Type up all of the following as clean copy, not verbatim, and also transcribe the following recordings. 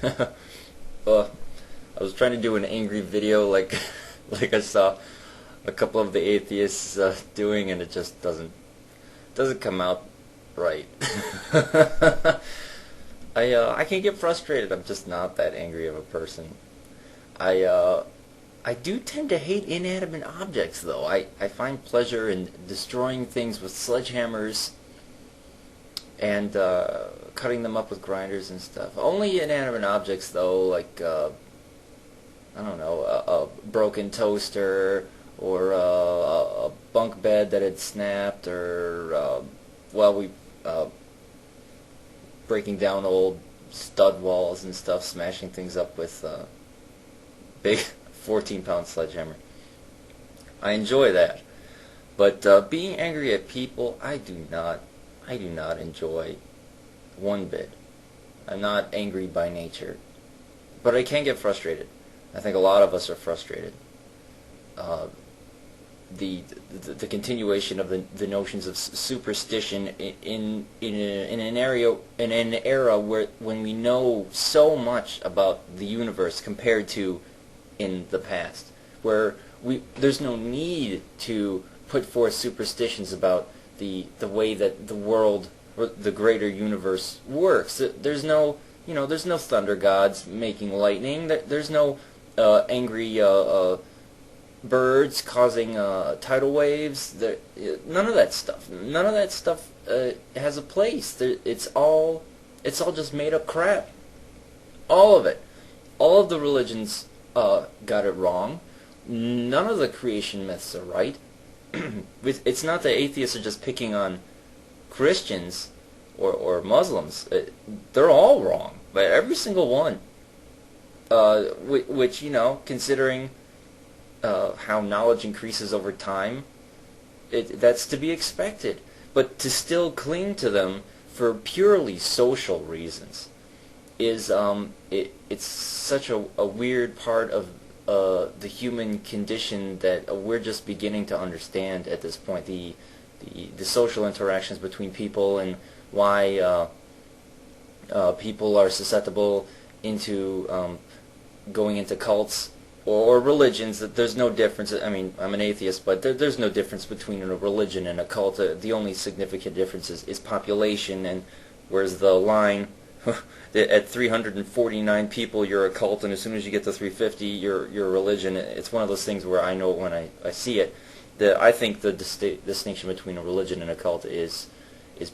I was trying to do an angry video like like I saw a couple of the atheists doing, and it just doesn't come out right. I can get frustrated. I'm just not that angry of a person. I do tend to hate inanimate objects, though. I find pleasure in destroying things with sledgehammers and cutting them up with grinders and stuff. Only inanimate objects, though, like I don't know, a broken toaster, or a bunk bed that had snapped, or breaking down old stud walls and stuff, smashing things up with big 14-pound sledgehammer. I enjoy that, but being angry at people, I do not enjoy one bit. I'm not angry by nature, but I can get frustrated. I think a lot of us are frustrated. The continuation of the notions of superstition in an era where when we know so much about the universe compared to in the past, where there's no need to put forth superstitions about the way that the world or the greater universe works. There's no thunder gods making lightning. There's no angry birds causing tidal waves. None of that stuff. None of that stuff has a place. It's all just made up crap. All of it. All of the religions got it wrong. None of the creation myths are right. It's not that atheists are just picking on Christians or Muslims. They're all wrong. But every single one. Which, considering how knowledge increases over time, that's to be expected. But to still cling to them for purely social reasons is it's such a weird part of the human condition that we're just beginning to understand at this point. The social interactions between people, and why people are susceptible into going into cults or religions. That there's no difference. I mean, I'm an atheist, but there's no difference between a religion and a cult. The only significant difference is population, and where's the line? At 349 people, you're a cult, and as soon as you get to 350, you're a religion. It's one of those things where I know it when I see it. I think the distinction between a religion and a cult is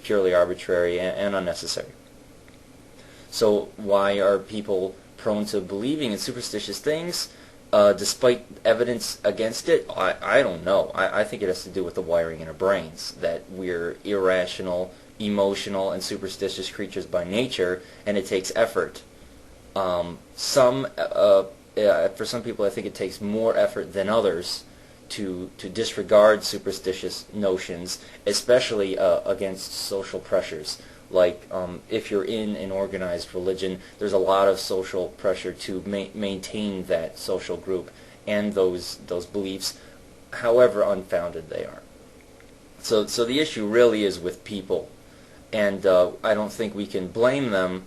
purely arbitrary and unnecessary. So why are people prone to believing in superstitious things, despite evidence against it? I don't know. I think it has to do with the wiring in our brains, that we're irrational, emotional, and superstitious creatures by nature, and it takes effort. For some people, I think it takes more effort than others to disregard superstitious notions, especially against social pressures. Like, if you're in an organized religion, there's a lot of social pressure to maintain that social group and those beliefs, however unfounded they are. So the issue really is with people, and I don't think we can blame them,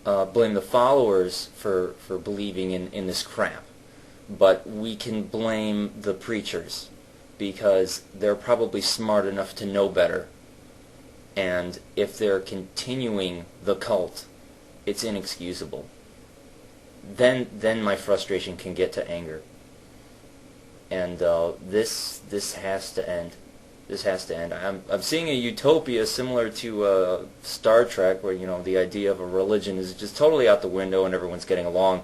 blame the followers for believing in this crap, but we can blame the preachers, because they're probably smart enough to know better. And if they're continuing the cult, it's inexcusable. Then my frustration can get to anger. And this has to end. This has to end. I'm seeing a utopia similar to Star Trek, where the idea of a religion is just totally out the window and everyone's getting along.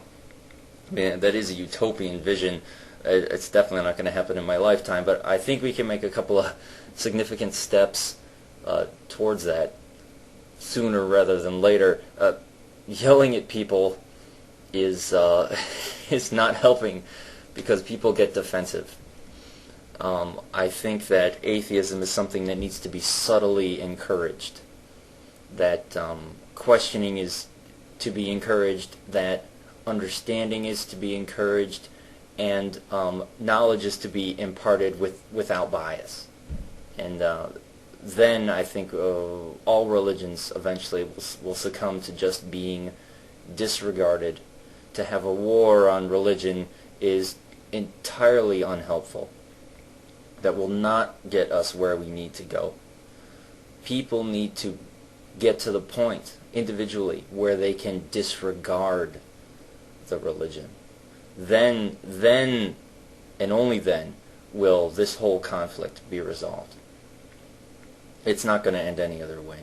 Man, that is a utopian vision. It's definitely not going to happen in my lifetime, but I think we can make a couple of significant steps towards that sooner rather than later. Yelling at people is not helping, because people get defensive. I think that atheism is something that needs to be subtly encouraged. That questioning is to be encouraged. That understanding is to be encouraged, and knowledge is to be imparted without bias. And then I think all religions eventually will succumb to just being disregarded. To have a war on religion is entirely unhelpful. That will not get us where we need to go. People need to get to the point, individually, where they can disregard the religion. Then, and only then, will this whole conflict be resolved. It's not going to end any other way.